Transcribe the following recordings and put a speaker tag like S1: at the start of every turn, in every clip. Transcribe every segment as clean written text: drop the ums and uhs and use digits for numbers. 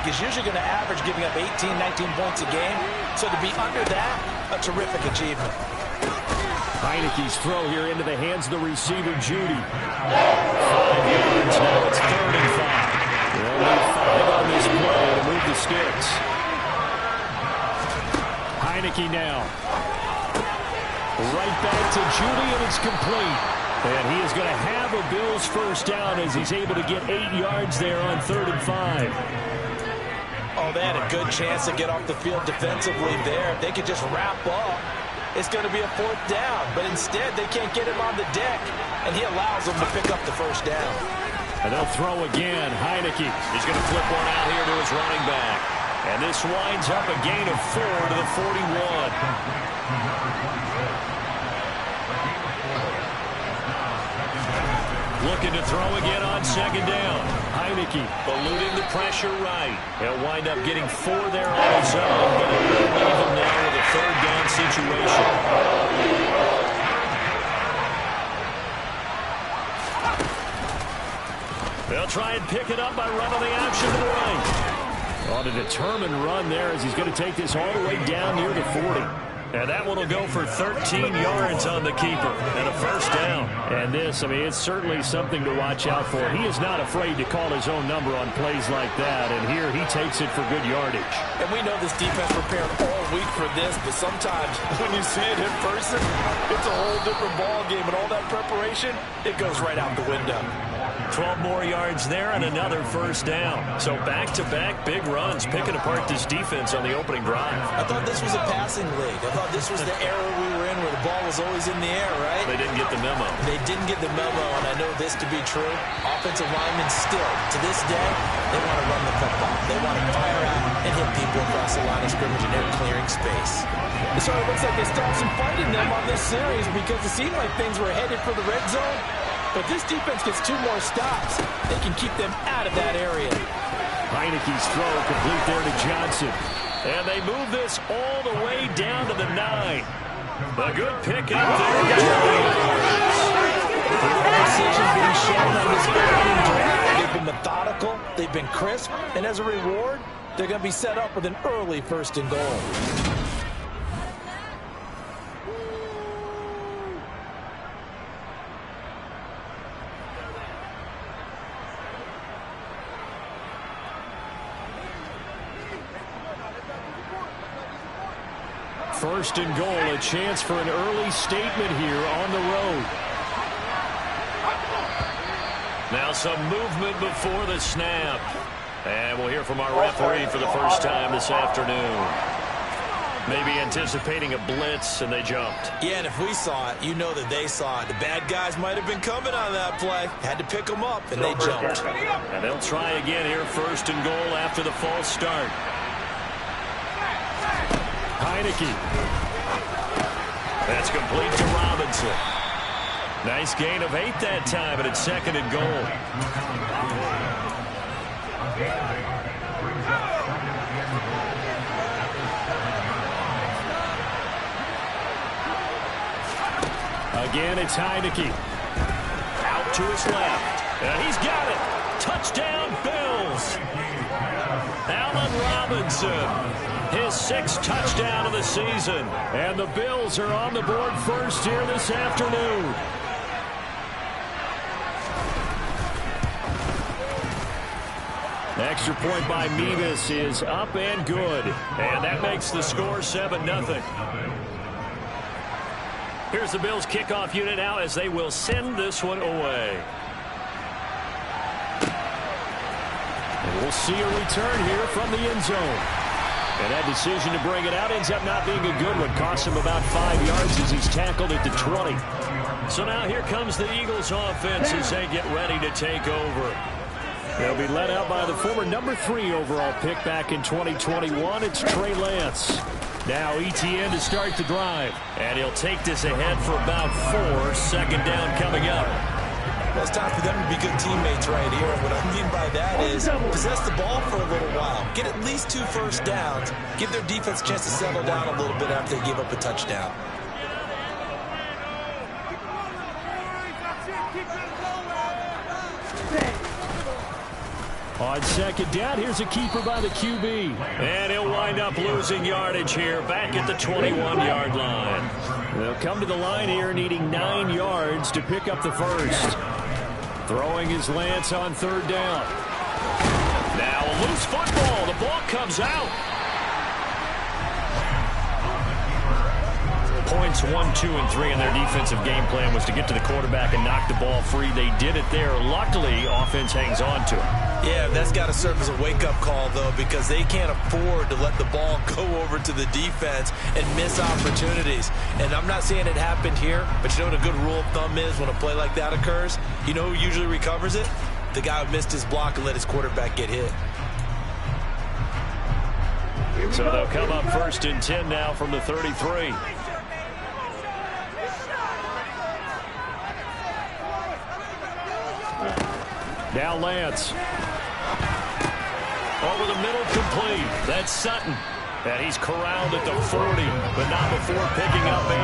S1: league is usually going to average giving up 18, 19 points a game. So to be under that, a terrific achievement.
S2: Heineke's throw here into the hands of the receiver, Judy. 5 yards. Now it's 3rd and 5. They'll need 5 on this play to move the sticks. Heineke now. Right back to Judy, and it's complete. And he is going to have a Bills first down as he's able to get 8 yards there on 3rd and 5.
S1: Oh, they had a good chance to get off the field defensively there. If they could just wrap up, it's going to be a 4th down. But instead, they can't get him on the deck, and he allows them to pick up the first down.
S2: And they'll throw again. Heineke is going to flip one out here to his running back. And this winds up a gain of 4 to the 41. Looking to throw again on 2nd down. Heineke eluding the pressure right. He'll wind up getting 4 there on his own, but it will leave him now with a 3rd down situation. They'll try and pick it up by running the option to the right. On a determined run there as he's going to take this all the way down near the 40. And that one will go for 13 yards on the keeper and a first down. And this, I mean, it's certainly something to watch out for. He is not afraid to call his own number on plays like that. And here he takes it for good yardage.
S1: And we know this defense prepared all week for this, but sometimes when you see it in person, it's a whole different ball game. And all that preparation, it goes right out the window.
S2: 12 more yards there and another first down. So back-to-back big runs, picking apart this defense on the opening drive.
S1: I thought this was a passing league. I thought this was the era we were in where the ball was always in the air, right?
S2: They didn't get the memo.
S1: They didn't get the memo, and I know this to be true. Offensive linemen still, to this day, they want to run the football. They want to fire out and hit people across the line of scrimmage, and they're clearing space. It sort of looks like they stopped some fighting them on this series because it seemed like things were headed for the red zone. But this defense gets 2 more stops. They can keep them out of that area.
S2: Heineke's throw complete there to Johnson. And they move this all the way down to the 9. A good pick up there.
S1: Precision being shown on this opening drive. They've been methodical. They've been crisp. And as a reward, they're going to be set up with an early 1st and goal.
S2: First and goal, a chance for an early statement here on the road. Now some movement before the snap. And we'll hear from our referee for the first time this afternoon. Maybe anticipating a blitz, and they jumped.
S1: Yeah, and if we saw it, you know that they saw it. The bad guys might have been coming on that play. Had to pick them up, and they jumped.
S2: And they'll try again here, first and goal after the false start. Heineke. That's complete to Robinson. Nice gain of 8 that time, but it's 2nd and goal. Again, it's Heineke. Out to his left. And he's got it. Touchdown, Bills. Allen Robinson. His 6th touchdown of the season. And the Bills are on the board first here this afternoon. Extra point by Mevis is up and good. And that makes the score 7-0. Here's the Bills kickoff unit now as they will send this one away. And we'll see a return here from the end zone. And that decision to bring it out ends up not being a good one. Costs him about 5 yards as he's tackled at the 20. So now here comes the Eagles offense as they get ready to take over. They'll be led out by the former number 3 overall pick back in 2021. It's Trey Lance. Now ETN to start the drive. And he'll take this ahead for about 4. 2nd down coming up.
S1: Well, it's time for them to be good teammates right here. What I mean by that is possess the ball for a little while. Get at least 2 first downs. Give their defense a chance to settle down a little bit after they give up a touchdown.
S2: On second down, here's a keeper by the QB. And he'll wind up losing yardage here back at the 21-yard line. They'll come to the line here needing 9 yards to pick up the first. Throwing is Lance on third down. Now a loose football. The ball comes out. Points 1, 2, and 3 in their defensive game plan was to get to the quarterback and knock the ball free. They did it there. Luckily, offense hangs on to it.
S1: Yeah, that's got to serve as a wake-up call, though, because they can't afford to let the ball go over to the defense and miss opportunities. And I'm not saying it happened here, but you know what a good rule of thumb is when a play like that occurs? You know who usually recovers it? The guy who missed his block and let his quarterback get hit.
S2: So they'll come up first and 10 now from the 33. Now Lance. Over the middle, complete. That's Sutton. And he's corralled at the 40, but not before picking up 8.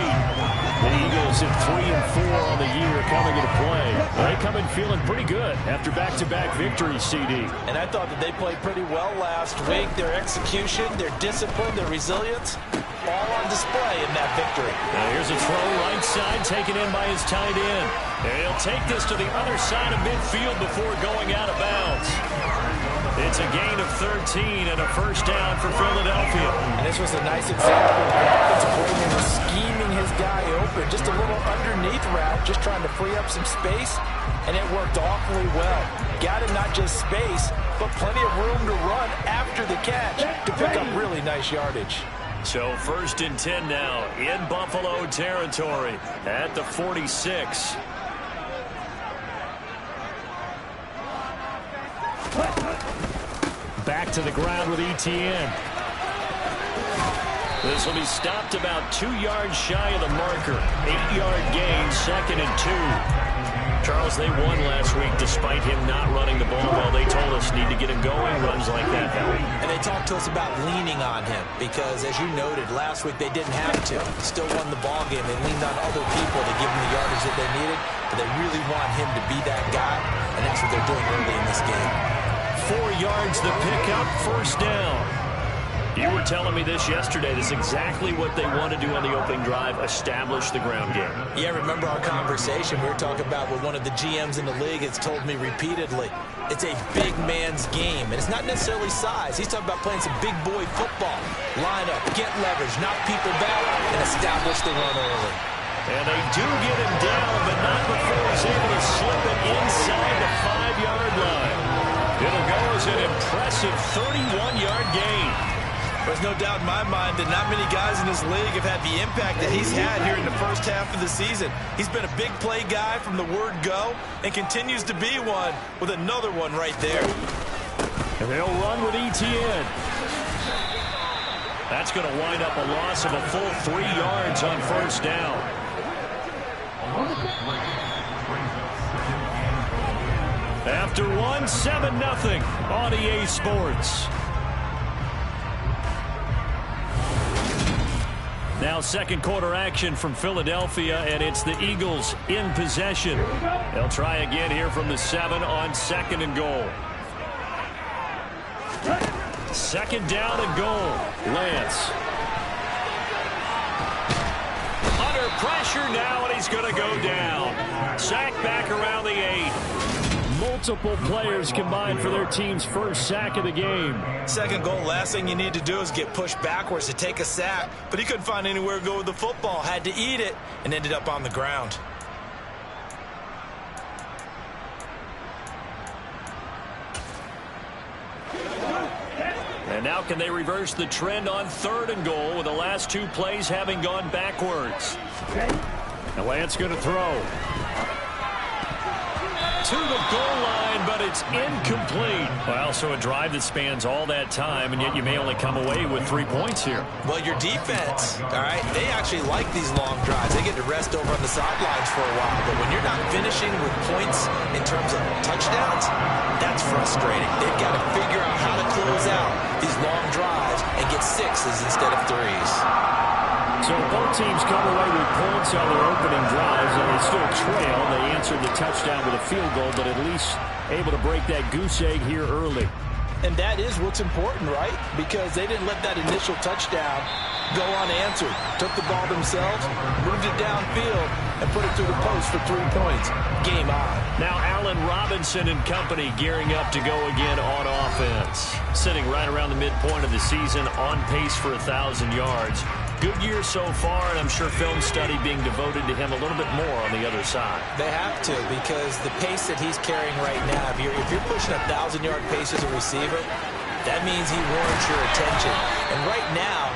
S2: The Eagles at 3-4 on the year coming into play. They come in feeling pretty good after back-to-back victories, CD.
S1: And I thought that they played pretty well last week. Their execution, their discipline, their resilience, all on display in that victory.
S2: Now here's a throw right side taken in by his tight end. And he'll take this to the other side of midfield before going out of bounds. It's a gain of 13 and a first down for Philadelphia.
S1: And this was a nice example of the offensive coordinator scheming his guy open. Just a little underneath route, just trying to free up some space, and it worked awfully well. Got him not just space, but plenty of room to run after the catch to pick up really nice yardage.
S2: So first and 10 now in Buffalo territory at the 46. Back to the ground with Etienne. This will be stopped about 2 yards shy of the marker. 8-yard gain, second and 2. Charles, they won last week despite him not running the ball well. They told us need to get him going. Runs like that help.
S1: And they talked to us about leaning on him because, as you noted, last week they didn't have to. Still won the ball game. They leaned on other people to give them the yardage that they needed, but they really want him to be that guy, and that's what they're doing early in this game.
S2: 4 yards the pickup, first down. You were telling me this yesterday. This is exactly what they want to do on the opening drive, establish the ground game.
S1: Yeah, remember our conversation? We were talking about what one of the GMs in the league has told me repeatedly. It's a big man's game, and it's not necessarily size. He's talking about playing some big boy football. Line up, get leverage, knock people back, and establish the run early.
S2: And they do get him down, but not before he's able to slip it inside the 5-yard line. It'll go as an impressive 31-yard gain.
S1: There's no doubt in my mind that not many guys in this league have had the impact that he's had here in the first half of the season. He's been a big play guy from the word go and continues to be one with another one right there.
S2: And they'll run with Etienne. That's going to wind up a loss of a full 3 yards on first down. After one, 7-0 on EA Sports. Now second quarter action from Philadelphia, and it's the Eagles in possession. They'll try again here from the 7 on second and goal. Second down and goal. Lance. Under pressure now, and he's going to go down. Sack back around the 8. Multiple players combined for their team's first sack of the game.
S1: Second goal, last thing you need to do is get pushed backwards to take a sack. But he couldn't find anywhere to go with the football. Had to eat it and ended up on the ground.
S2: And now can they reverse the trend on third and goal with the last 2 plays having gone backwards? Now Lance going to throw. To the goal line, but it's incomplete. Well, so a drive that spans all that time, and yet you may only come away with 3 points here.
S1: Well, your defense, all right, they actually like these long drives. They get to rest over on the sidelines for a while, but when you're not finishing with points in terms of touchdowns, that's frustrating. They've got to figure out how to close out these long drives and get 6s instead of 3s.
S2: So both teams come away with points on their opening drives, and they still trail. They answered the touchdown with a field goal, but at least able to break that goose egg here early.
S1: And that is what's important, right? Because they didn't let that initial touchdown go unanswered. Took the ball themselves, moved it downfield, and put it through the post for 3 points. Game on.
S2: Now Allen Robinson and company gearing up to go again on offense. Sitting right around the midpoint of the season, on pace for 1,000 yards. Good year so far, and I'm sure film study being devoted to him a little bit more on the other side.
S1: They have to, because the pace that he's carrying right now, if you're pushing 1,000-yard pace as a receiver, that means he warrants your attention. And right now,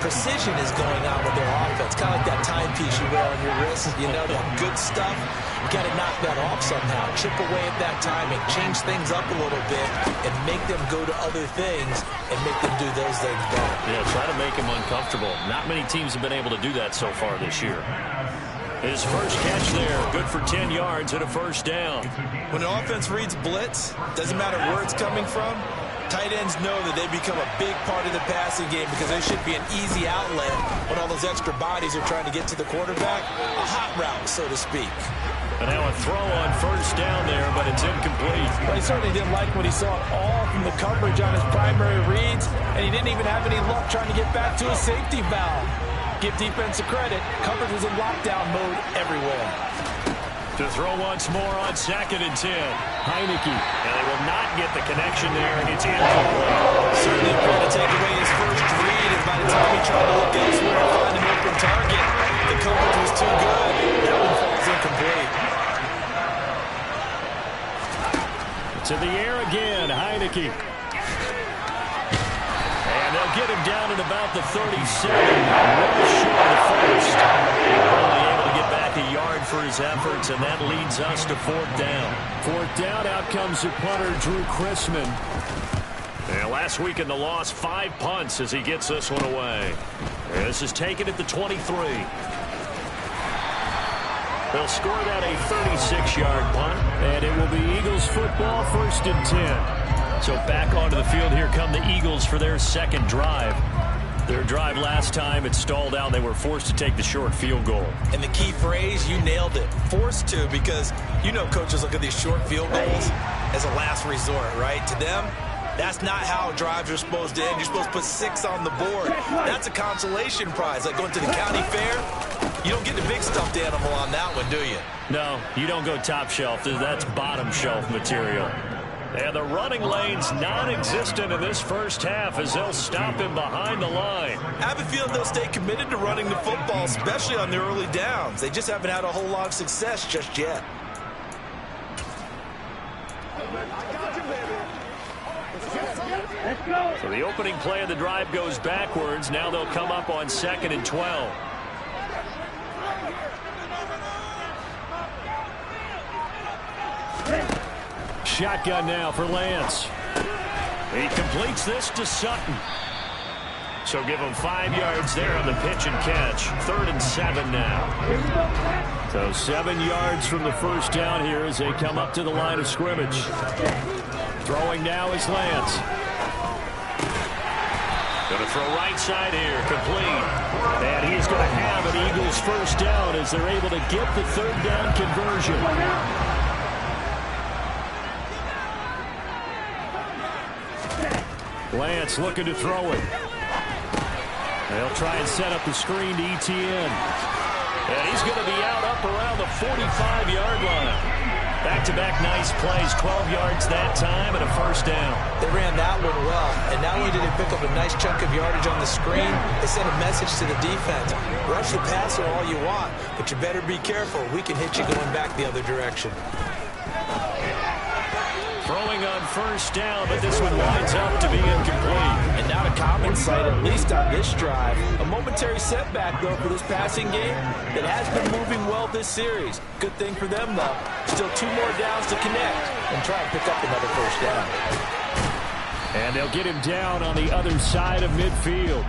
S1: precision is going on with their offense. Kind of like that timepiece you wear on your wrist. You know, that good stuff. You got to knock that off somehow. Chip away at that timing. Change things up a little bit and make them go to other things and make them do those things better.
S2: Yeah, try to make him uncomfortable. Not many teams have been able to do that so far this year. His first catch there, good for 10 yards and a first down.
S1: When an offense reads blitz, doesn't matter where it's coming from, tight ends know that they become a big part of the passing game because they should be an easy outlet when all those extra bodies are trying to get to the quarterback. A hot route, so to speak.
S2: And now a throw on first down there, but it's incomplete.
S1: Well, he certainly didn't like what he saw all from the coverage on his primary reads, and he didn't even have any luck trying to get back to his safety valve. Give defense a credit. Coverage was in lockdown mode everywhere.
S2: To throw once more on 2nd and 10. Heineke. And they will not get the connection there. It's incomplete.
S1: Certainly trying to take away his first read, and by the time he tried to look elsewhere and find an open target, the coverage was too good. That one falls incomplete.
S2: To the air again, Heineke. And they'll get him down at about the 37. Well short of the first. Only able to get back a yard for his efforts, and that leads us to 4th down. 4th down, out comes the punter, Drew Chrisman. And last week in the loss, 5 punts as he gets this one away. And this is taken at the 23. They'll score that a 36-yard punt, and it will be Eagles football, 1st and 10. So back onto the field, here come the Eagles for their second drive. Their drive last time, it stalled out. They were forced to take the short field goal.
S1: And the key phrase, you nailed it, forced to, because you know coaches look at these short field goals as a last resort, right? To them, that's not how drives are supposed to end. You're supposed to put 6 on the board. That's a consolation prize, like going to the county fair. You don't get the big stuffed animal on that one, do you?
S2: No, you don't go top shelf. That's bottom shelf material. And the running lane's non-existent in this first half as they'll stop him behind the line.
S1: I have a feeling they'll stay committed to running the football, especially on their early downs. They just haven't had a whole lot of success just yet.
S2: So the opening play of the drive goes backwards. Now they'll come up on 2nd and 12. Shotgun now for Lance. He completes this to Sutton. So give him 5 yards there on the pitch and catch. 3rd and 7 now. So 7 yards from the first down here as they come up to the line of scrimmage. Throwing now is Lance. Going to throw right side here, complete. And he's going to have an Eagles first down as they're able to get the 3rd down conversion. Lance looking to throw it. They'll try and set up the screen to ETN. And he's going to be out up around the 45-yard line. Back-to-back nice plays, 12 yards that time and a first down.
S1: They ran that one well, and not only did they pick up a nice chunk of yardage on the screen, they sent a message to the defense. Rush the passer all you want, but you better be careful. We can hit you going back the other direction.
S2: Throwing on first down, but this one winds up to be incomplete.
S1: And not a common sight, at least on this drive. A momentary setback, though, for this passing game that has been moving well this series. Good thing for them, though. Still 2 more downs to connect and try and pick up another first down.
S2: And they'll get him down on the other side of midfield.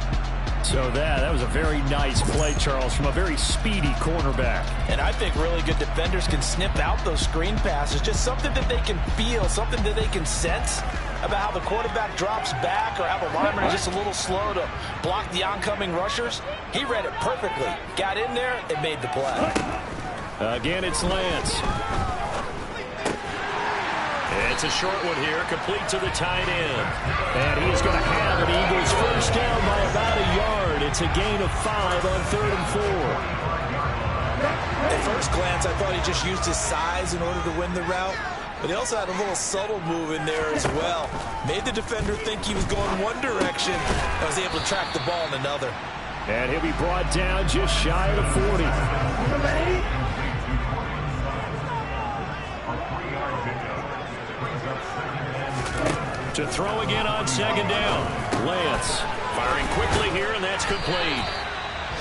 S2: So that was a very nice play, Charles, from a very speedy cornerback.
S1: And I think really good defenders can snip out those screen passes. Just something that they can feel, something that they can sense. about how the quarterback drops back or how the lineman is just a little slow to block the oncoming rushers? He read it perfectly, got in there, and made the play.
S2: Again, it's Lance. It's a short one here, complete to the tight end. And he's going to have it. Eagles first down by about a yard. It's a gain of 5 on 3rd and 4.
S1: At first glance, I thought he just used his size in order to win the route, but he also had a little subtle move in there as well. Made the defender think he was going one direction and was able to track the ball in another.
S2: And he'll be brought down just shy of the 40. To throw again on 2nd down. Lance firing quickly here, and that's complete.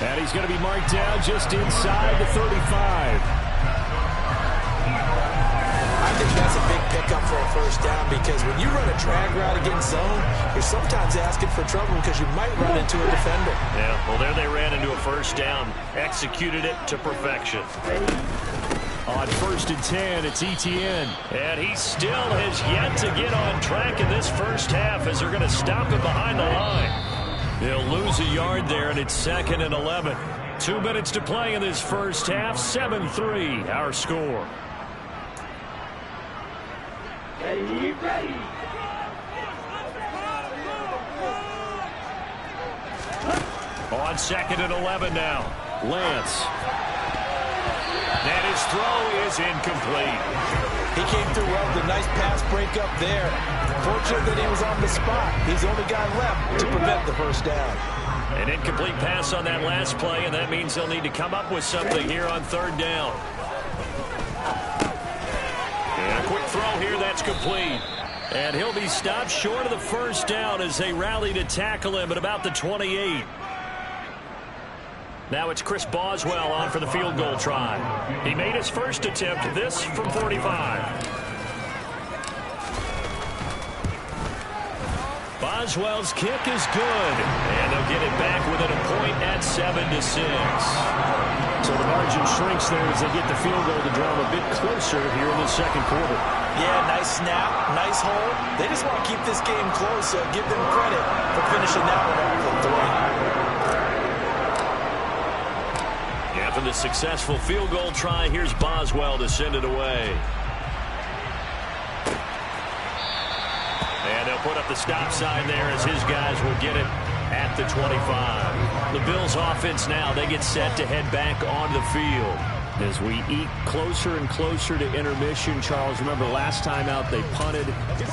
S2: And he's going to be marked down just inside the 35.
S1: I think that's a big pickup for a first down because when you run a drag route against zone, you're sometimes asking for trouble because you might run into a defender.
S2: Yeah, well, there they ran into a first down. Executed it to perfection. On 1st and 10, it's Etienne. And he still has yet to get on track in this first half as they're going to stop him behind the line. He'll lose a yard there, and it's 2nd and 11. 2 minutes to play in this first half. 7-3, our score.
S3: Ready.
S2: On 2nd and 11 now. Lance. And his throw is incomplete.
S1: He came through well with a nice pass breakup there. Fortunate that he was on the spot. He's the only guy left to prevent the first down.
S2: An incomplete pass on that last play, and that means they'll need to come up with something here on 3rd down. And a quick throw here, that's complete. And he'll be stopped short of the first down as they rally to tackle him at about the 28. Now it's Chris Boswell on for the field goal try. He made his first attempt, this from 45. Boswell's kick is good, and they'll get it back within a point at 7-6. So the margin shrinks there as they get the field goal to draw them a bit closer here in the 2nd quarter.
S1: Yeah, nice snap, nice hold. They just want to keep this game close, so give them credit for finishing that one off with 3.
S2: After the successful field goal try, here's Boswell to send it away. And they'll put up the stop sign there as his guys will get it at the 25. The Bills offense now, they get set to head back on the field. As we eat closer and closer to intermission, Charles, remember last time out they punted.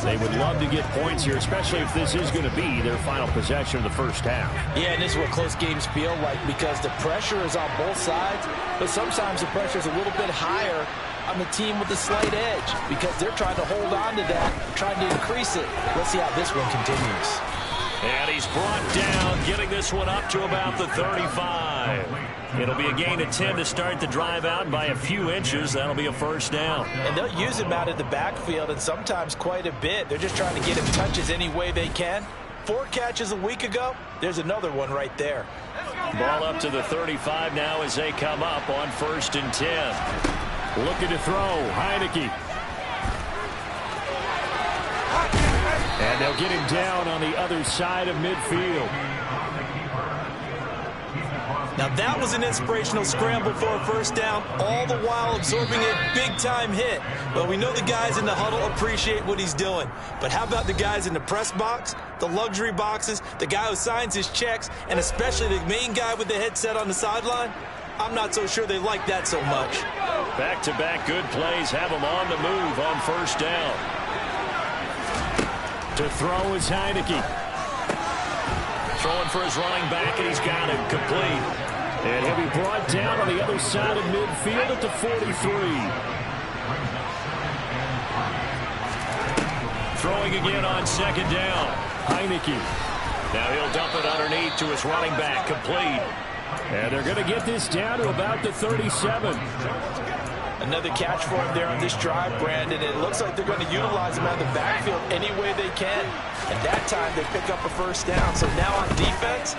S2: They would love to get points here, especially if this is going to be their final possession of the first half.
S1: Yeah, and this is what close games feel like because the pressure is on both sides, but sometimes the pressure is a little bit higher on the team with the slight edge because they're trying to hold on to that, trying to increase it. Let's see how this one continues.
S2: And he's brought down, getting this one up to about the 35. It'll be a gain of 10 to start the drive out by a few inches. That'll be a first down.
S1: And they'll use him out of the backfield and sometimes quite a bit. They're just trying to get him touches any way they can. 4 catches a week ago. There's another one right there.
S2: Ball up to the 35 now as they come up on 1st and 10. Looking to throw, Heineke. And they'll get him down on the other side of midfield.
S1: Now that was an inspirational scramble for a first down, all the while absorbing a big-time hit. Well, we know the guys in the huddle appreciate what he's doing. But how about the guys in the press box, the luxury boxes, the guy who signs his checks, and especially the main guy with the headset on the sideline? I'm not so sure they like that so much.
S2: Back-to-back good plays have them on the move on first down. To throw is Heineke. Throwing for his running back, and he's got it complete. And he'll be brought down on the other side of midfield at the 43. Throwing again on 2nd down. Heineke. Now he'll dump it underneath to his running back, complete. And they're going to get this down to about the 37.
S1: Another catch for him there on this drive, Brandon. It looks like they're going to utilize him out of the backfield any way they can. And that time they pick up a first down. So now on defense,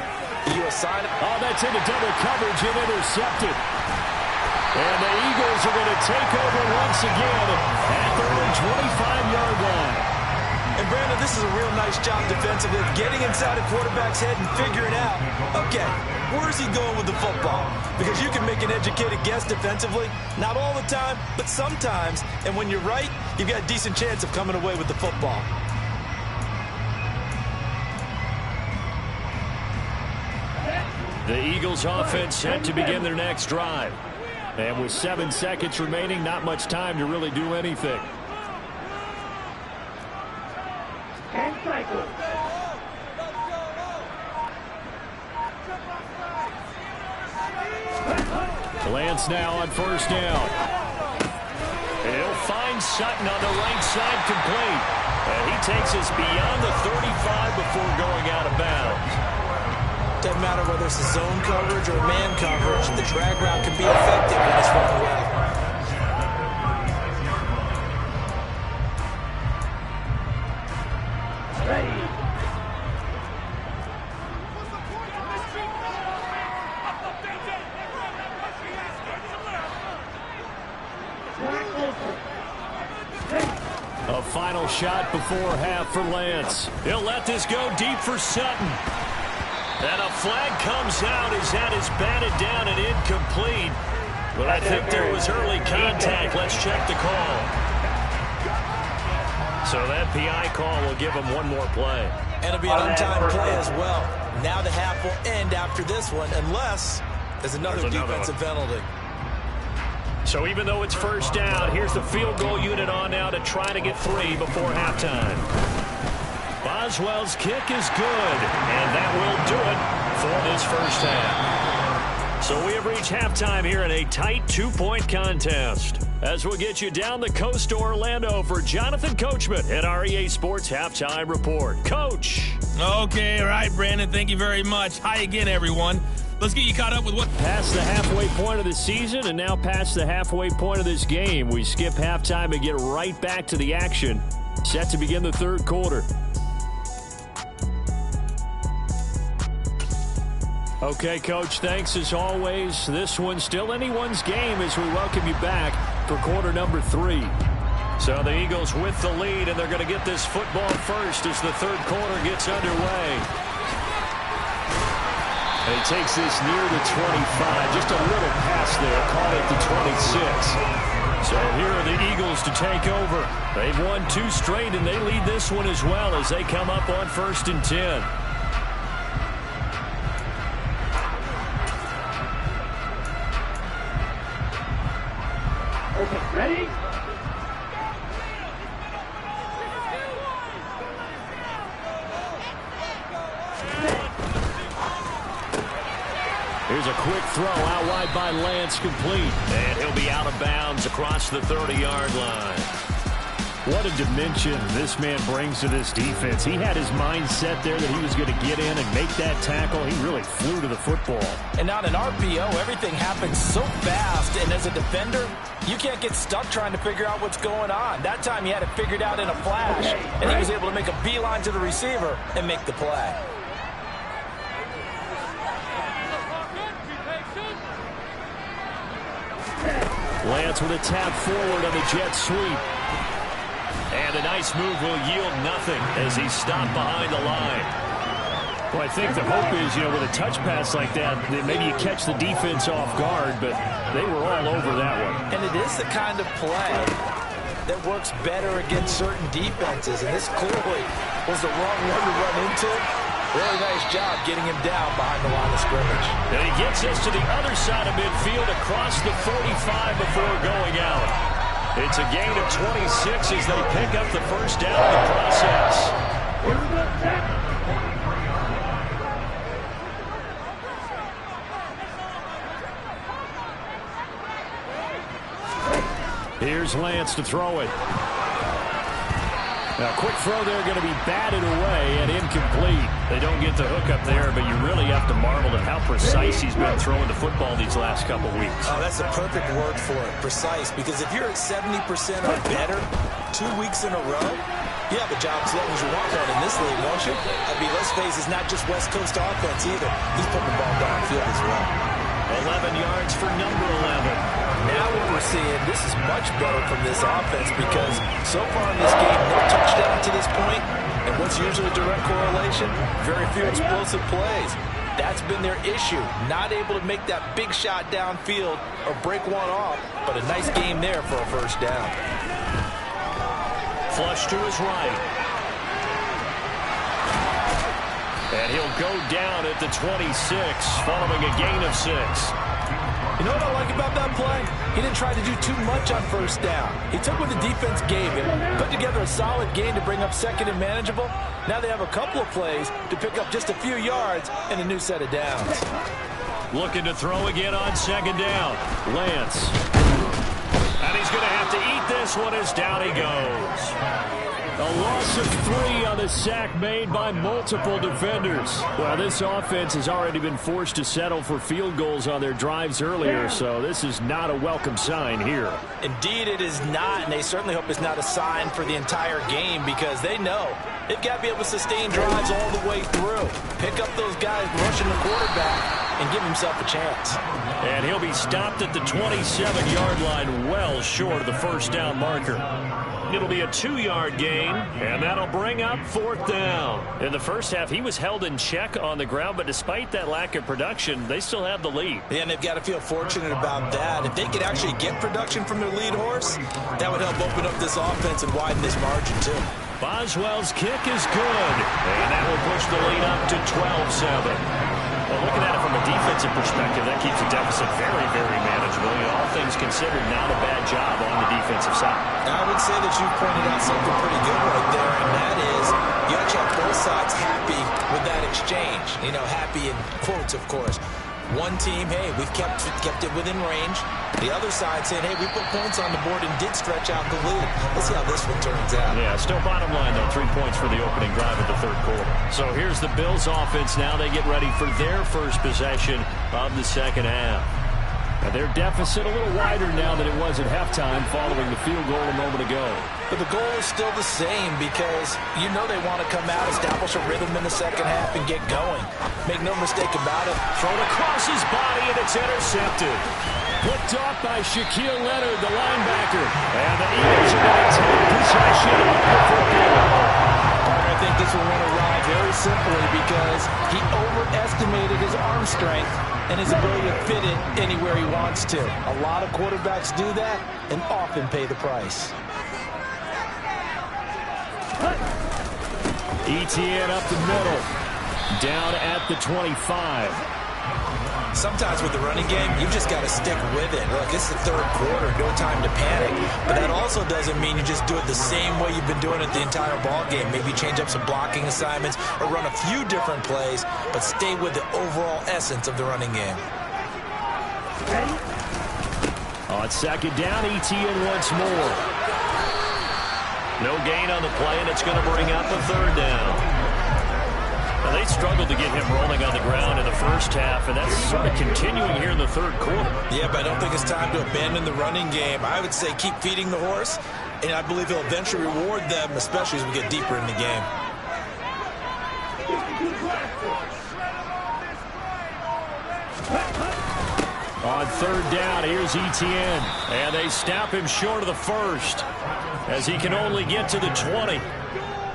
S1: you assign it.
S2: Oh, that's into double coverage and intercepted. And the Eagles are going to take over once again at their own 25-yard line.
S1: And And Brandon, this is a real nice job defensively, getting inside a quarterback's head and figuring out, okay, where's he going with the football? Because you can make an educated guess defensively, not all the time, but sometimes. And when you're right, you've got a decent chance of coming away with the football.
S2: The Eagles offense set to begin their next drive. And with 7 seconds remaining, not much time to really do anything. Lance now on first down. He'll find Sutton on the right side complete. And he takes us beyond the 35 before going out of bounds.
S1: Doesn't matter whether it's a zone coverage or man coverage, the drag route can be effective when it's run well.
S2: A final shot before half for Lance. He'll let this go deep for Sutton. And a flag comes out as that is batted down and incomplete. But I think there was early contact. Let's check the call. So that PI call will give him one more play.
S1: And it'll be an untimed play as well. Now the half will end after this one, unless there's another defensive penalty.
S2: So even though it's first down, here's the field goal unit on now to try to get 3 before halftime. Boswell's kick is good, and that will do it for this first half. So we have reached halftime here in a tight 2-point contest. As we'll get you down the coast to Orlando for Jonathan Coachman at our EA Sports Halftime Report. Coach.
S4: Okay, all right, Brandon, thank you very much. Hi again, everyone. Let's get you caught up with what...
S2: Past the halfway point of the season and now past the halfway point of this game. We skip halftime and get right back to the action. Set to begin the third quarter. Okay, Coach, thanks as always. This one's still anyone's game as we welcome you back for quarter number 3. So the Eagles with the lead, and they're going to get this football first as the third quarter gets underway. And he takes this near the 25, just a little pass there, caught at the 26. So here are the Eagles to take over. They've won 2 straight, and they lead this one as well as they come up on 1st and 10.
S3: Okay, ready?
S2: Here's a quick throw out wide by Lance, complete. And he'll be out of bounds across the 30-yard line. What a dimension this man brings to this defense. He had his mind set there that he was going to get in and make that tackle. He really flew to the football.
S1: And on an RPO, everything happens so fast. And as a defender, you can't get stuck trying to figure out what's going on. That time he had it figured out in a flash. And he was able to make a beeline to the receiver and make the play.
S2: Lance with a tap forward on the jet sweep. And a nice move will yield nothing as he's stopped behind the line. Well, I think the hope is, with a touch pass like that maybe you catch the defense off guard, but they were all over that one.
S1: And it is the kind of play that works better against certain defenses. And this clearly was the wrong one to run into. Really nice job getting him down behind the line of scrimmage.
S2: And he gets us to the other side of midfield across the 45 before going out. It's a gain of 26 as they pick up the first down in the process. Here's Lance to throw it. Now, quick throw there going to be batted away and incomplete. They don't get the hook up there, but you really have to marvel at how precise he's been throwing the football these last couple weeks.
S1: Oh, that's the perfect word for it, precise. Because if you're at 70% or better 2 weeks in a row, you have a job as long as you want one in this league, won't you? I mean, let's face it, it's not just West Coast offense either. He's putting the ball downfield as well.
S2: 11 yards for number 11.
S1: Now what we're seeing, this is much better from this offense because so far in this game, no touchdown to this point, and what's usually a direct correlation? Very few explosive plays. That's been their issue, not able to make that big shot downfield or break one off, but a nice game there for a first down.
S2: Flush to his right. And he'll go down at the 26, following a gain of 6.
S1: You know what I like about that play? He didn't try to do too much on first down. He took what the defense gave him, put together a solid gain to bring up second and manageable. Now they have a couple of plays to pick up just a few yards and a new set of downs.
S2: Looking to throw again on second down. Lance. And he's going to have to eat this one as down he goes. A loss of 3 on the sack made by multiple defenders. Well, this offense has already been forced to settle for field goals on their drives earlier, so this is not a welcome sign here.
S1: Indeed, it is not, and they certainly hope it's not a sign for the entire game because they know they've got to be able to sustain drives all the way through. Pick up those guys rushing the quarterback and give himself a chance.
S2: And he'll be stopped at the 27-yard line, well short of the first down marker. It'll be a 2-yard gain, and that'll bring up 4th down. In the first half, he was held in check on the ground, but despite that lack of production, they still have the lead.
S1: Yeah, and they've got to feel fortunate about that. If they could actually get production from their lead horse, that would help open up this offense and widen this margin, too.
S2: Boswell's kick is good, and that will push the lead up to 12-7. Well, looking at it from a defensive perspective, that keeps the deficit very, very manageable. All things considered, not a bad job on the defensive side.
S1: I would say that you pointed out something pretty good right there, and that is you actually have both sides happy with that exchange. You know, happy in quotes, of course. One team, hey, we've kept it within range. The other side saying, hey, we put points on the board and did stretch out the lead. Let's see how this one turns out.
S2: Yeah, still bottom line, though, 3 points for the opening drive of the third quarter. So here's the Bills offense now. They get ready for their first possession of the second half. And their deficit a little wider now than it was at halftime following the field goal a moment ago.
S1: But the goal is still the same because you know they want to come out, establish a rhythm in the second half, and get going. Make no mistake about it.
S2: Thrown across his body, and it's intercepted. Picked off by Shaquille Leonard, the linebacker. And the Eagles are going to take possession of the football.
S1: I think this will win a ride very simply because he overestimated his arm strength and his ability to fit it anywhere he wants to. A lot of quarterbacks do that and often pay the price.
S2: ETN up the middle. Down at the 25.
S1: Sometimes with the running game, you've just got to stick with it. Look, it's the third quarter, no time to panic. But that also doesn't mean you just do it the same way you've been doing it the entire ball game. Maybe change up some blocking assignments or run a few different plays, but stay with the overall essence of the running game.
S2: On second down, ETN once more. No gain on the play, and it's going to bring up a third down. Now, they struggled to get him rolling on the ground in the first half, and that's sort of continuing here in the third quarter.
S1: Yeah, but I don't think it's time to abandon the running game. I would say keep feeding the horse, and I believe he'll eventually reward them, especially as we get deeper in the game.
S2: On third down, here's ETN, and they snap him short of the first as he can only get to the 20.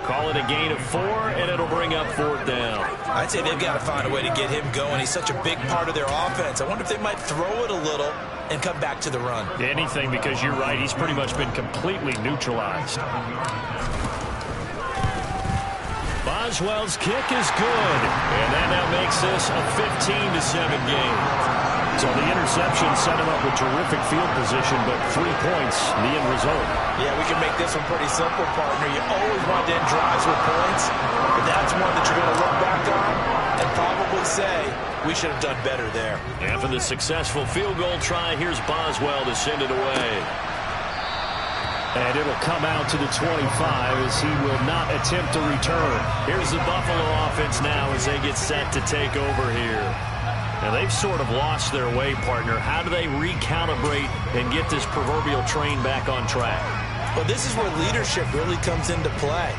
S2: Call it a gain of 4, and it'll bring up 4th down.
S1: I'd say they've got to find a way to get him going. He's such a big part of their offense. I wonder if they might throw it a little and come back to the run.
S2: Anything, because you're right. He's pretty much been completely neutralized. Boswell's kick is good, and that now makes this a 15-7 game. So the interception set him up with terrific field position, but 3 points, the end result.
S1: Yeah, we can make this one pretty simple, partner. You always want to end drives with points, but that's one that you're going to look back on and probably say, we should have done better there.
S2: After the successful field goal try, here's Boswell to send it away. And it'll come out to the 25 as he will not attempt to return. Here's the Buffalo offense now as they get set to take over here. Now, they've sort of lost their way, partner. How do they recalibrate and get this proverbial train back on track?
S1: Well, this is where leadership really comes into play.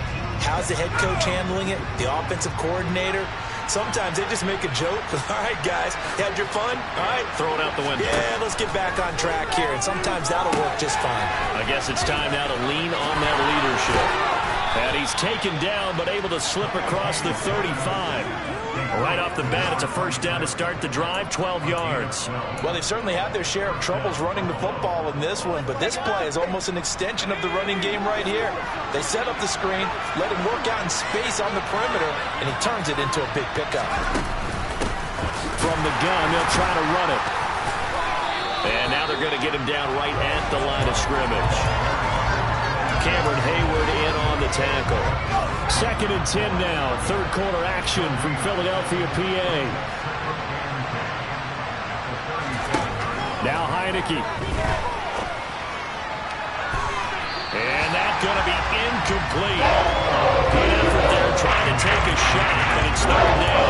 S1: How's the head coach handling it? The offensive coordinator? sometimes they just make a joke. All right, guys, you had your fun? All right.
S2: Throw it out the window.
S1: Yeah, let's get back on track here, and sometimes that'll work just fine.
S2: I guess it's time now to lean on that leadership. And he's taken down, but able to slip across the 35. Right off the bat, it's a first down to start the drive, 12 yards.
S1: Well, they've certainly had their share of troubles running the football in this one, but this play is almost an extension of the running game right here. They set up the screen, let him work out in space on the perimeter, and he turns it into a big pickup.
S2: From the gun, they'll try to run it. And now they're going to get him down right at the line of scrimmage. Cameron Hayward in on the tackle. 2nd and 10 now. Third quarter action from Philadelphia, PA. Now Heineke. And that's going to be incomplete. Good effort there trying to take a shot, but it's third down.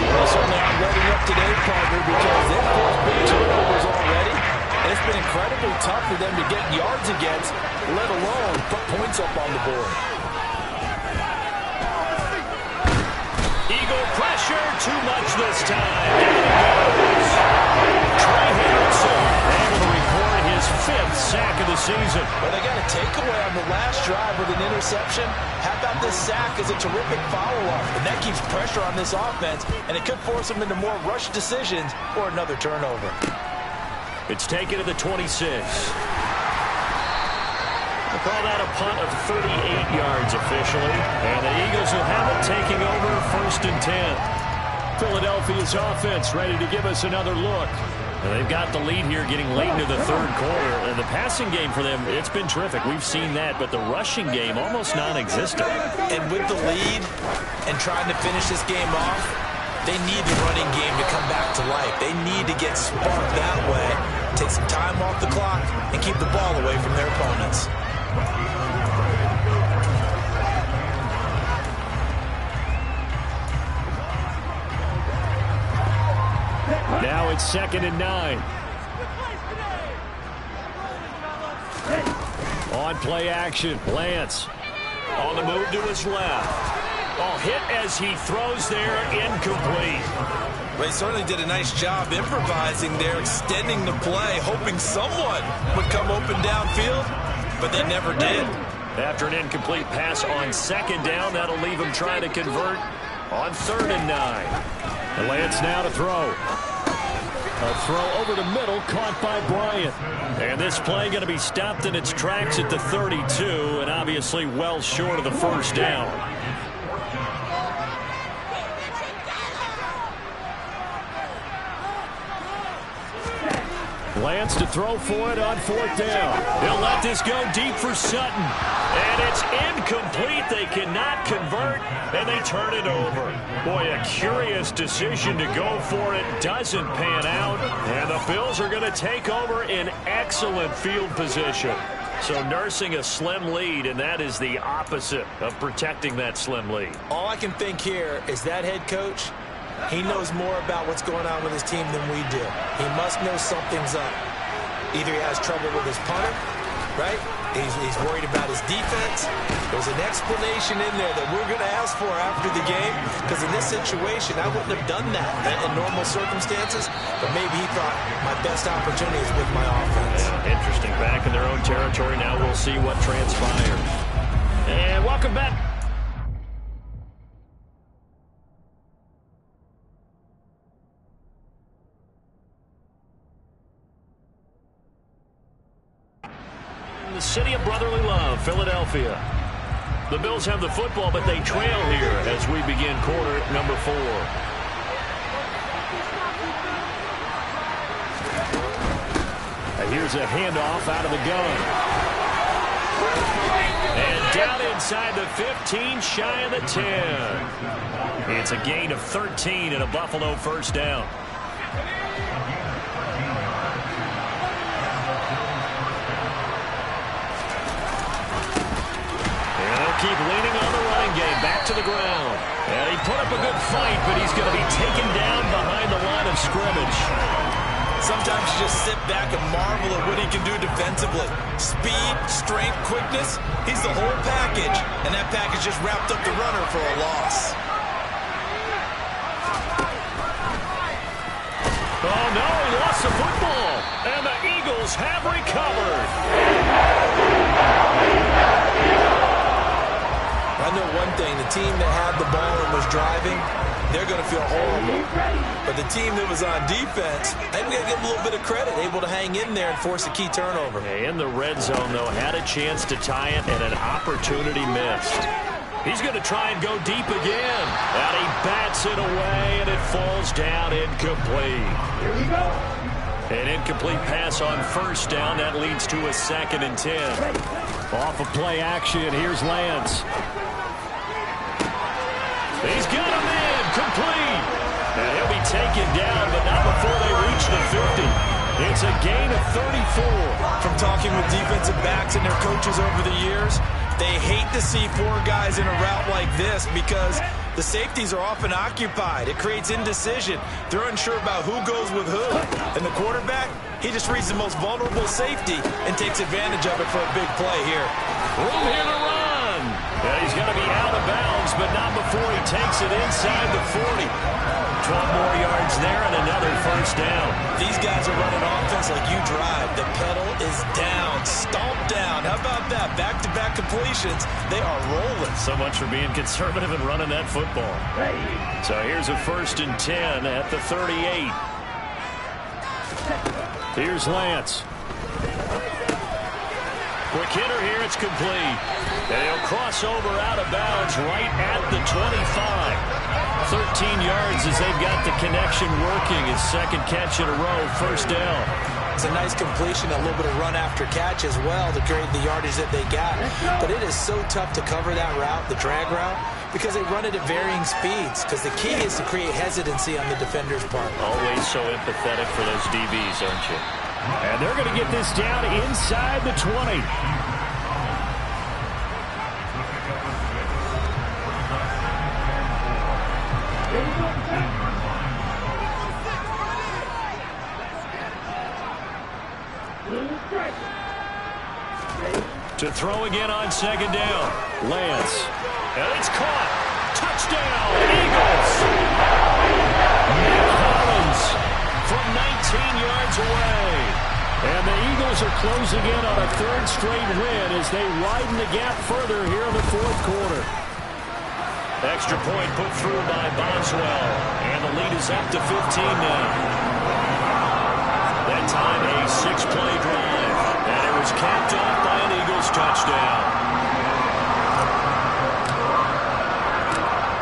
S1: Well, certainly I'm ready up today, partner, because they've forced big turnovers already. And it's been incredibly tough for them to get yards against, let alone put points up on the board.
S2: Eagle pressure, too much this time. Down it goes. Trey Hendrickson able to record his 5th sack of the season.
S1: Well, they got a takeaway on the last drive with an interception. How about this sack as a terrific follow-up? And that keeps pressure on this offense, and it could force them into more rush decisions or another turnover.
S2: It's taken to the 26. We'll call that a punt of 38 yards officially. And the Eagles will have it taking over 1st and 10. Philadelphia's offense ready to give us another look. And they've got the lead here getting late into the third quarter. And the passing game for them, it's been terrific. We've seen that. But the rushing game, almost non-existent.
S1: And with the lead and trying to finish this game off, they need the running game to come back to life. They need to get sparked that way, take some time off the clock, and keep the ball away from their opponents.
S2: Now it's 2nd and 9. On play action, Lance on the move to his left. Oh, hit as he throws there, incomplete.
S1: Well, he certainly did a nice job improvising there, extending the play, hoping someone would come open downfield, but they never did.
S2: After an incomplete pass on 2nd down, that'll leave him trying to convert on 3rd and 9. And Lance now to throw. A throw over the middle, caught by Bryant. And this play going to be stopped in its tracks at the 32, and obviously well short of the first down. Lance to throw for it on 4th down. He'll let this go deep for Sutton. And it's incomplete. They cannot convert, and they turn it over. Boy, a curious decision to go for it. Doesn't pan out, and the Bills are going to take over in excellent field position. So nursing a slim lead, and that is the opposite of protecting that slim lead.
S1: All I can think here is that head coach, he knows more about what's going on with his team than we do. He must know something's up. Either he has trouble with his punter, right? He's worried about his defense. There's an explanation in there that we're going to ask for after the game, because in this situation, I wouldn't have done that in normal circumstances, but maybe he thought my best opportunity is with my offense.
S2: Yeah, interesting. Back in their own territory. Now we'll see what transpires. And welcome back. The city of brotherly love, Philadelphia. The Bills have the football, but they trail here as we begin quarter number 4. And here's a handoff out of the gun. And down inside the 15, shy of the 10. It's a gain of 13 and a Buffalo first down. Keep leaning on the running game, back to the ground. And he put up a good fight, but he's going to be taken down behind the line of scrimmage.
S1: Sometimes you just sit back and marvel at what he can do defensively. Speed, strength, quickness, he's the whole package. And that package just wrapped up the runner for a loss.
S2: Oh, no, he lost the football. And the Eagles have recovered.
S1: I know one thing. The team that had the ball and was driving, they're going to feel horrible. But the team that was on defense, I think we got to give them a little bit of credit, able to hang in there and force a key turnover.
S2: In the red zone, though, had a chance to tie it and an opportunity missed. He's going to try and go deep again. And he bats it away, and it falls down incomplete.
S3: Here we go.
S2: An incomplete pass on first down. That leads to a 2nd and 10. Off of play action, here's Lance. He's got him in, complete. And he'll be taken down, but not before they reach the 50. It's a gain of 34.
S1: From talking with defensive backs and their coaches over the years, they hate to see 4 guys in a route like this because the safeties are often occupied. It creates indecision. They're unsure about who goes with who. And the quarterback, he just reads the most vulnerable safety and takes advantage of it for a big play here.
S2: Room here to run. And he's going to be out of bounds, but not before he takes it inside the 40. 12 more yards there and another first down.
S1: These guys are running offense like you drive. The pedal is down, stomped down. How about that? Back-to-back completions. They are rolling.
S2: So much for being conservative and running that football. So here's a 1st and 10 at the 38. Here's Lance. Quick hitter here, it's complete. And he'll cross over out of bounds right at the 25. 13 yards as they've got the connection working. His 2nd catch in a row, first down.
S1: It's a nice completion, a little bit of run after catch as well to create the yardage that they got. But it is so tough to cover that route, the drag route, because they run it at varying speeds. Because the key is to create hesitancy on the defender's part.
S2: Always so empathetic for those DBs, aren't you? And they're going to get this down inside the 20. To throw again on 2nd down. Lance. And it's caught. Touchdown, Eagles. Nick Hollins from 19 yards away. And the Eagles are closing in on a 3rd straight win as they widen the gap further here in the 4th quarter. Extra point put through by Boswell. And the lead is up to 15 now. That time a 6-play drive. And it was capped off by an Eagles touchdown.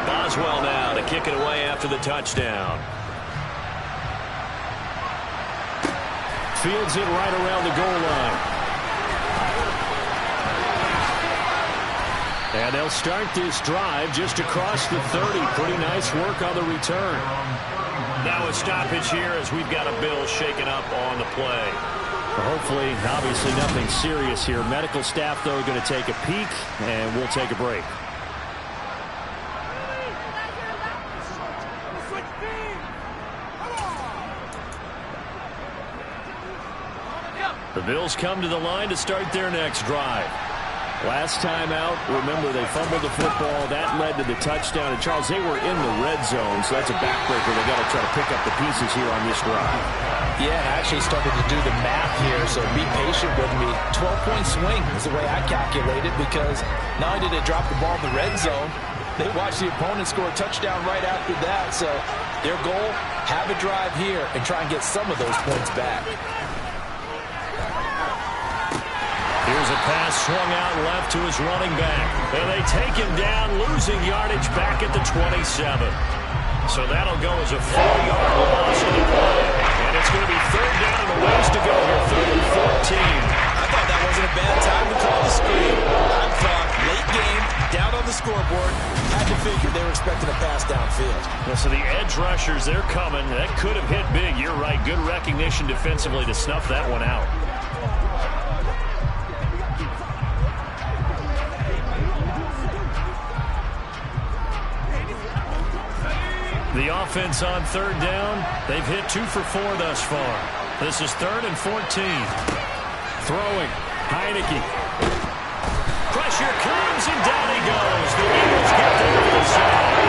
S2: Boswell now to kick it away after the touchdown. Fields it right around the goal line. And they'll start this drive just across the 30. Pretty nice work on the return. Now a stoppage here as we've got a bill shaken up on the play. Hopefully, obviously nothing serious here. Medical staff, though, going to take a peek, and we'll take a break. The Bills come to the line to start their next drive. Last time out, remember, they fumbled the football. That led to the touchdown. And, Charles, they were in the red zone, so that's a backbreaker. They've got to try to pick up the pieces here on this drive.
S1: Yeah, I actually started to do the math here, so be patient with me. 12-point swing is the way I calculated because not only did they drop the ball in the red zone, they watched the opponent score a touchdown right after that. So their goal, have a drive here and try and get some of those points back.
S2: Here's a pass swung out left to his running back. And they take him down, losing yardage back at the 27. So that'll go as a 4-yard loss in the play. And it's going to be 3rd down and a ways to go here, 3rd and 14.
S1: I thought that wasn't a bad time to call the screen. I thought late game, down on the scoreboard, had to figure they were expecting a pass downfield.
S2: Well, so the edge rushers, they're coming. That could have hit big. You're right. Good recognition defensively to snuff that one out. The offense on 3rd down, they've hit 2 for 4 thus far. This is 3rd and 14. Throwing, Heineke. Pressure comes, and down he goes. The Eagles get there for the side.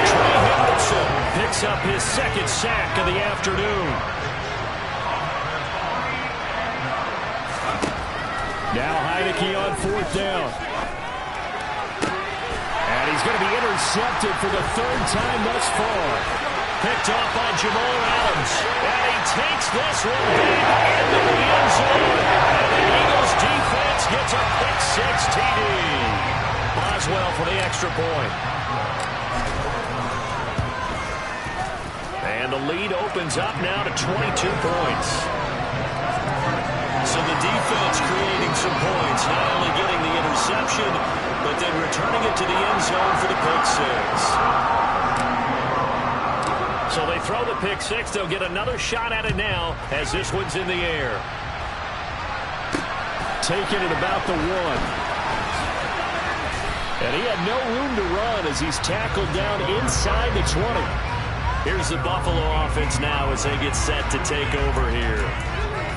S2: Trey Hendrickson picks up his second sack of the afternoon. Now Heineke on fourth down. And he's going to be intercepted for the third time thus far. Picked off by Jamal Adams. And he takes this one back into the end zone. And the Eagles defense gets a pick-six TD. Boswell for the extra point. And the lead opens up now to 22 points. So the defense creating some points, not only getting the interception, but then returning it to the end zone for the pick-six. So they throw the pick-six. They'll get another shot at it now as this one's in the air. Taking it about the one. And he had no room to run as he's tackled down inside the 20. Here's the Buffalo offense now as they get set to take over here.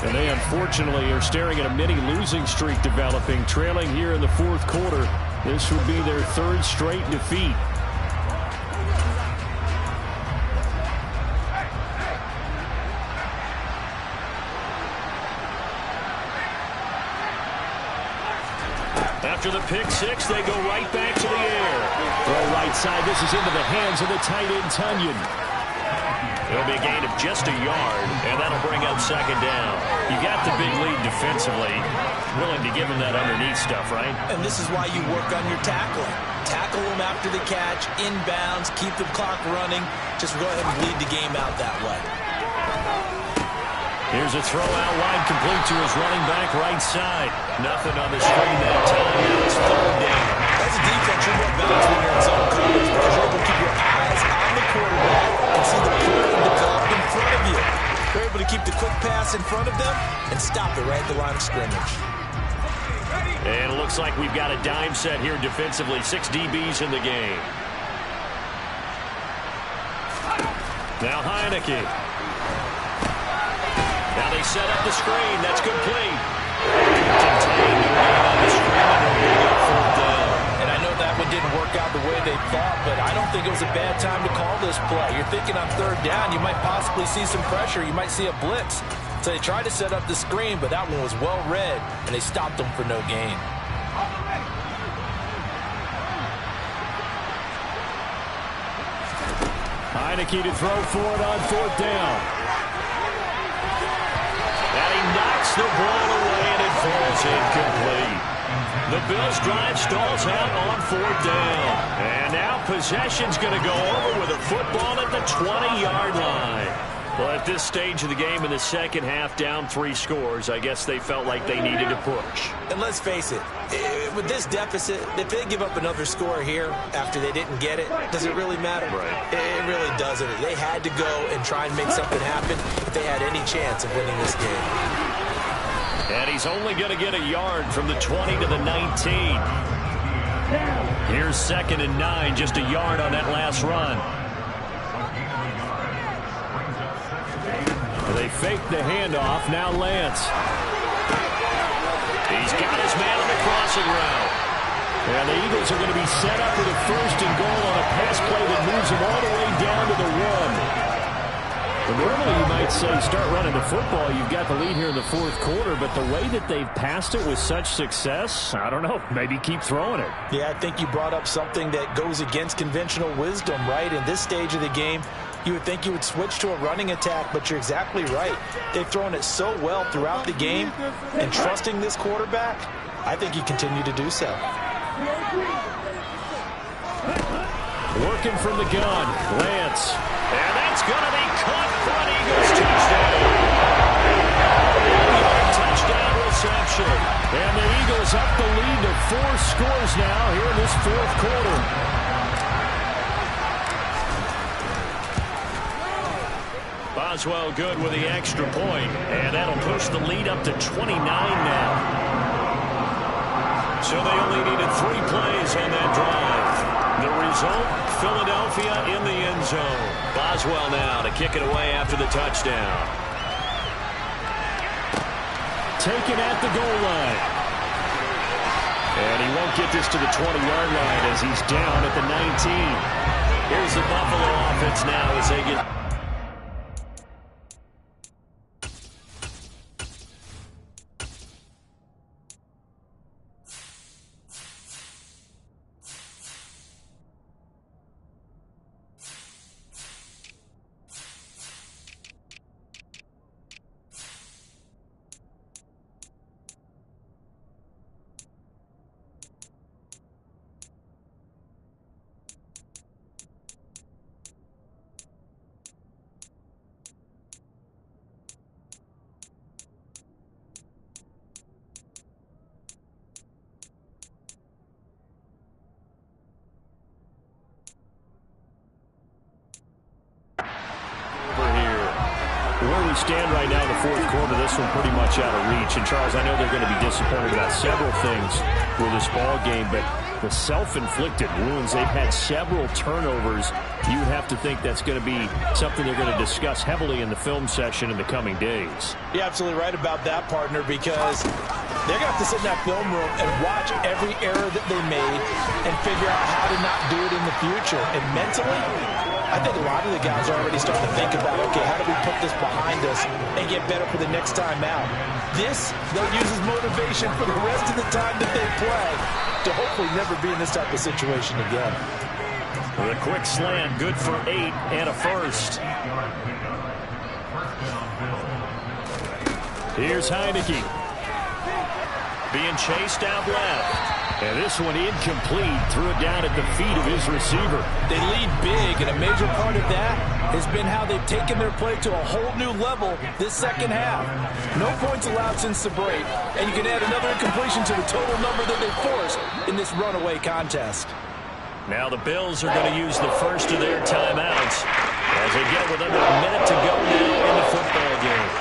S2: And they unfortunately are staring at a mini losing streak developing, trailing here in the fourth quarter. This would be their third straight defeat. After the pick-six, they go right back to the air. Throw right side. This is into the hands of the tight end, Tunyon. It'll be a gain of just a yard, and that'll bring up second down. You got the big lead defensively. Willing to give him that underneath stuff, right?
S1: And this is why you work on your tackling. Tackle them after the catch, inbounds, keep the clock running. Just go ahead and bleed the game out that way.
S2: Here's a throw out wide, complete to his running back right side. Nothing on the screen that time. Now it's third down.
S1: As a defense, you're more balanced when you're in zone coverage because you're able to keep your eyes on the quarterback and see the play develop in front of you. You're able to keep the quick pass in front of them and stop it right at the line of scrimmage.
S2: And it looks like we've got a dime set here defensively. 6 DBs in the game. Now Heineke. Now they set up the screen. That's complete. Contained on the screen, and they'll bring up fourth down.
S1: And I know that one didn't work out the way they thought, but I don't think it was a bad time to call this play. You're thinking on third down, you might possibly see some pressure. You might see a blitz. So they tried to set up the screen, but that one was well read, and they stopped them for no gain.
S2: Heineke to throw for it on fourth down. And he knocks the ball away, and it falls incomplete. The Bills' drive stalls out on fourth down. And now possession's going to go over with a football at the 20-yard line. Well, at this stage of the game in the second half, down 3 scores, I guess they felt like they needed to push.
S1: And let's face it, with this deficit, if they give up another score here after they didn't get it, does it really matter?
S2: Right.
S1: It really doesn't. They had to go and try and make something happen if they had any chance of winning this game.
S2: And he's only going to get a yard from the 20 to the 19. Here's 2nd and 9, just a yard on that last run. They fake the handoff. Now Lance. He's got his man on the crossing route. And the Eagles are going to be set up with a 1st and goal on a pass play that moves them all the way down to the 1. Normally you might say start running the football. You've got the lead here in the fourth quarter, but the way that they've passed it with such success, I don't know, maybe keep throwing it.
S1: Yeah, I think you brought up something that goes against conventional wisdom, right? In this stage of the game, you would think you would switch to a running attack, but you're exactly right. They've thrown it so well throughout the game, and trusting this quarterback, I think you continue to do so.
S2: Working from the gun, Lance. And that's going to be caught for an Eagles touchdown. Touchdown reception. And the Eagles up the lead to 4 scores now here in this fourth quarter. Boswell good with the extra point, and that'll push the lead up to 29 now. So they only needed 3 plays on that drive. The result, Philadelphia in the end zone. Boswell now to kick it away after the touchdown. Taken at the goal line. And he won't get this to the 20-yard line as he's down at the 19. Here's the Buffalo offense now as they get... Where we stand right now in the fourth quarter, this one pretty much out of reach. And, Charles, I know they're going to be disappointed about several things with this ball game, but the self-inflicted wounds, they've had several turnovers. You would have to think that's going to be something they're going to discuss heavily in the film session in the coming days.
S1: You're absolutely right about that, partner, because they're going to have to sit in that film room and watch every error that they made and figure out how to not do it in the future. And mentally, I think a lot of the guys are already starting to think about, okay, how do we put this behind us and get better for the next time out? This, they'll use as motivation for the rest of the time that they play to hopefully never be in this type of situation again.
S2: With a quick slant, good for 8 and a first. Here's Heineke. Being chased out left. And this one incomplete. Threw it down at the feet of his receiver.
S1: They lead big, and a major part of that has been how they've taken their play to a whole new level this second half. No points allowed since the break, and you can add another incompletion to the total number that they forced in this runaway contest.
S2: Now the Bills are going to use the first of their timeouts as they get with under a minute to go now in the football game.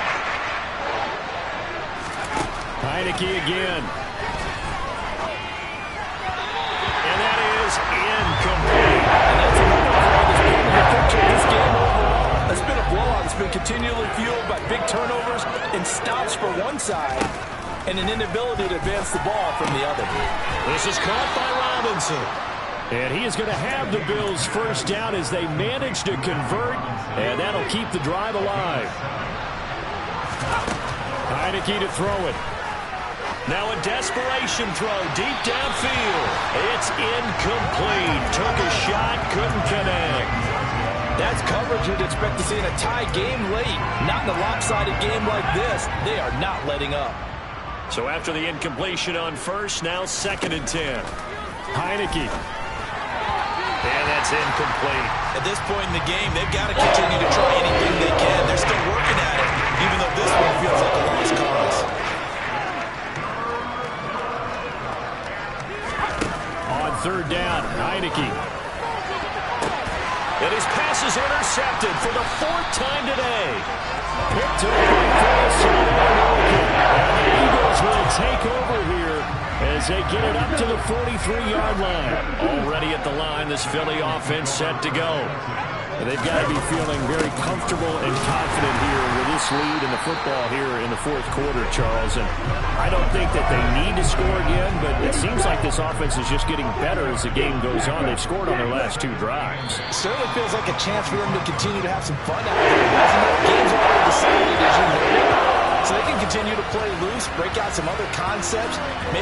S2: Heineke again. Incomplete.
S1: And that's another play that's been the picture of this game overall. It's been a blowout. It's been continually fueled by big turnovers and stops for one side and an inability to advance the ball from the other.
S2: This is caught by Robinson. And he is going to have the Bills first down as they manage to convert, and that'll keep the drive alive. Heineke to throw it. Now a desperation throw deep downfield. It's incomplete. Took a shot, couldn't connect.
S1: That's coverage you'd expect to see in a tie game late. Not in a lopsided game like this. They are not letting up.
S2: So after the incompletion on first, now 2nd and 10. Heineke. And that's incomplete.
S1: At this point in the game, they've got to continue to try anything they can. They're still working at it, even though this one feels like a lost cause.
S2: On 3rd down, Heineke. And his pass is intercepted for the 4th time today. Picked up by Carlson. And the Eagles will take over here as they get it up to the 43-yard line. Already at the line, this Philly offense set to go. And they've got to be feeling very comfortable and confident here with this lead in the football here in the 4th quarter, Charles. And I don't think that they need to score again, but it seems like this offense is just getting better as the game goes on. They've scored on their last 2 drives.
S1: It certainly feels like a chance for them to continue to have some fun out there. The game's already decided, as you know. So they can continue to play loose, break out some other concepts, maybe